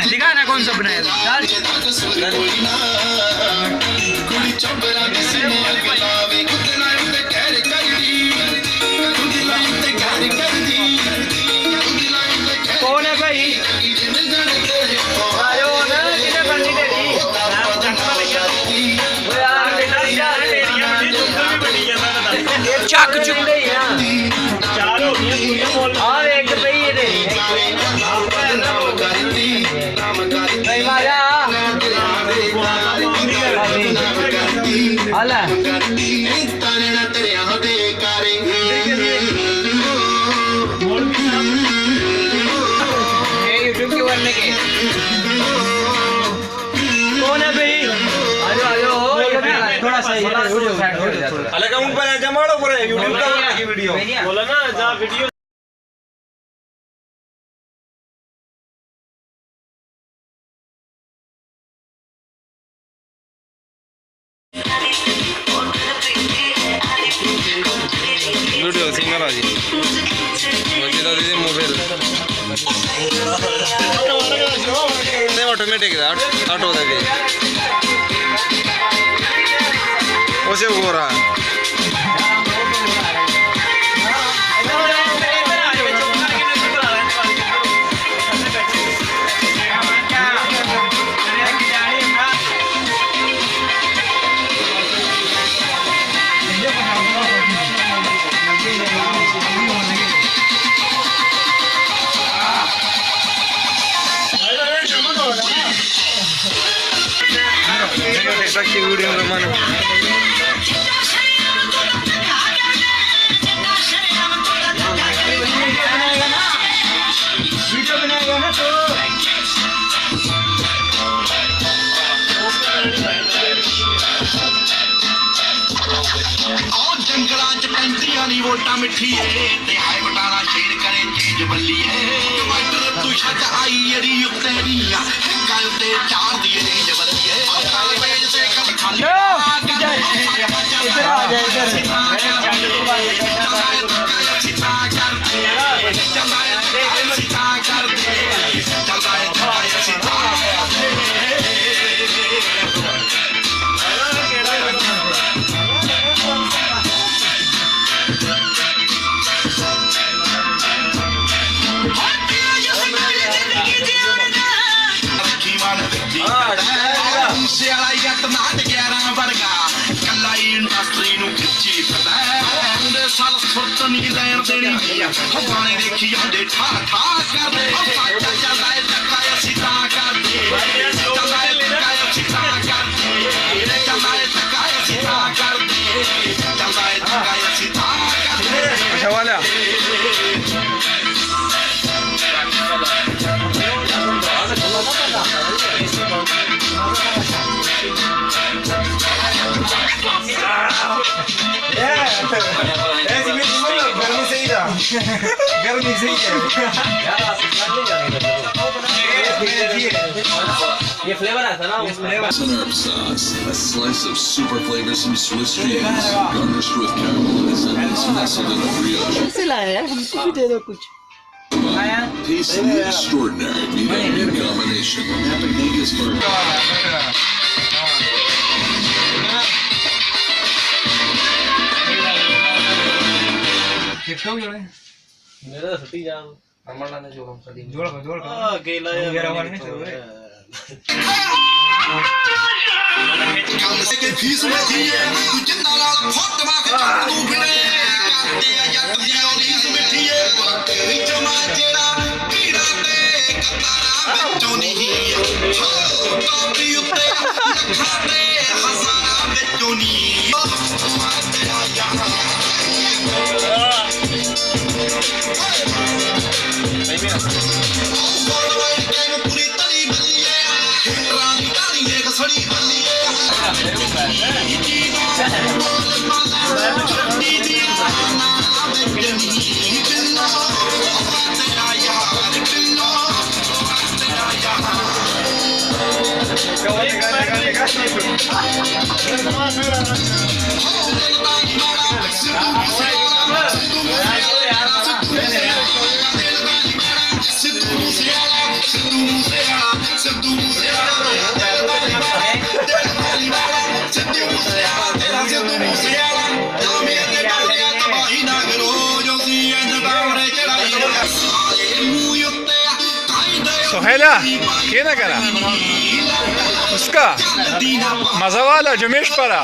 दिखाना कौन सा बनाया कौन है भाई चक चुके और एक भाई ये दे यूट्यूब के बनने के कौन है भाई थोड़ा सा अलग अकाउंट पर जमाड़ो पर यूट्यूब का वीडियो बोला ना जा वीडियो वीडियो सिंगल आ जी मुझे तो दीदी मोबाइल नहीं ऑटोमेटिक है ऑटो दे उसे हो रहा है वीडियो रमाना वीडियो बनाएगा ना तो जंगलां च पैंदियां नी वोटां मिठिए ते हाय बटाना शेर करे चीज बल्ली है टमाटर तू छट आई अड़ी उत्ते नीया हिक्का उत्ते चार दिए नी जबरदी है काल पेज से कल खाली इधर आ जा इधर नहीं लैन देनी पानी देखी आंदे ठा ठा कर दे चलदा है धक्का सीधा कर दे चलदा है धक्का सीधा कर दे चलदा है धक्का सीधा कर दे चलदा है धक्का सीधा कर दे अच्छा वाला गर्मी सही है ये फ्लेवर आता ना flavour herb sauce, a slice of super flavorsome Swiss cheese, garnished with caramelized onions nestled in a brioche. हमको भी दे दो कुछ tasty extraordinary meat combination. मेरा तो छुट्टी जा अमरनाथ ने जोड़ कर दी जोड़ अकेला ਕੰਮ ਸੇ ਕੇ ਫੀਸ ਮਿਲਦੀ ਏ ਤੂੰ ਜਿੰਨਾ ਨਾਲ ਫੋਟਵਾ ਖਿਚਾ ਤੂੰ ਫਿਰੇ ਕਰਦੇ ਆ ਜੱਟ ਦੀ ਔਲੀਸ ਮਿੱਠੀ ਏ ਤੇਰੀ ਜਮਾ ਜਿਹੜਾ ਪੀੜਾ ਤੇ ਕਤਾਰਾਂ ਵਿੱਚੋਂ ਨਹੀਂ ਹੋ ਕਾਪੀ ਉੱਤੇ ਲੱਖਾਂ ਤੇ ਹਜ਼ਾਰਾਂ ਵਿੱਚੋਂ ਨਹੀਂ ਤੇਰਾ ਯਾਰ ਪੂਰੀ ਤਲੀ ਬੱਲੀ ਏ ਹਿੱਟਰਾਂ ਦੀ ਟਾਣੀ ਦੇਖ ਸੜੀ ਬੱਲੀ ਏ सुहेला ये ना करा उसका मजा वाला जमेश परा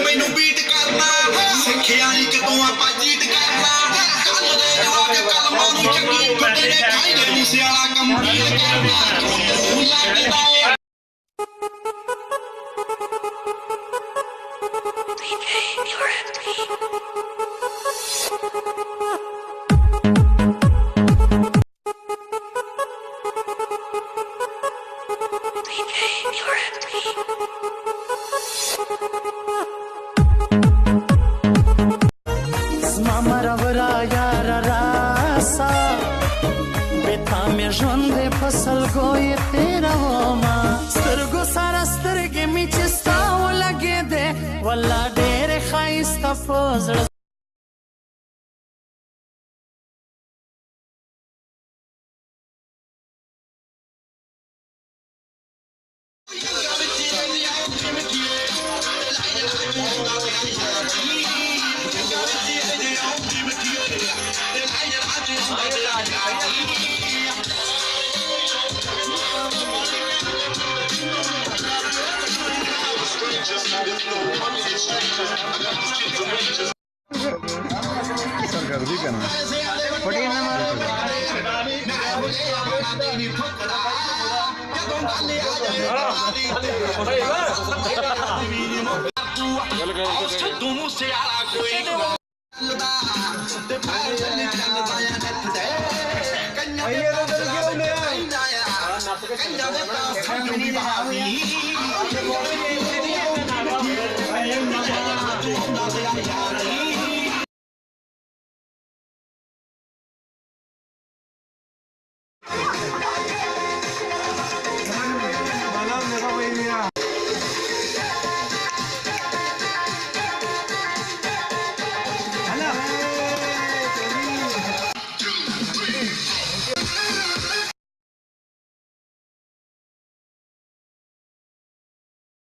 ਮੈਨੂੰ ਬੀਟ ਕਰਨਾ ਸਿੱਖਿਆ ਨਹੀਂ ਕਿਤੋਂ ਆਪਾਂ ਜੀਤ ਕਰਨਾ ਕੱਲ ਦੇ ਲੋਕ ਕਲਮਾਂ ਨੂੰ ਚੰਗੀ ਵੱਡੇ ਨੇ ਖਾਈ ਦੇ ਮੂਸੇ ਵਾਲਾ ਕੰਪਲੀਟ ਕਰਨਾ ਲੱਗਦਾ ਏ फसल गोई तेरा होमा स्तरगो सारा स्तरगे मी चिस्ताव लगे दे वल्ला डेरे खाइस्ता फोजड़ सरगर्दी करना ਤੂੰ ਮੂਸੇ ਵਾਲਾ ਕੋਈ ਤੇ ਭਾਈ ਨੇ ਚੱਲਦਾ ਆ ਨੱਥ ਤੇ ਕੰਨਾਂ ਦੇ ਕੰਨਾਂ ਦੇ ਫੱਟੂ ਦੀ ਬਹਾਵੀ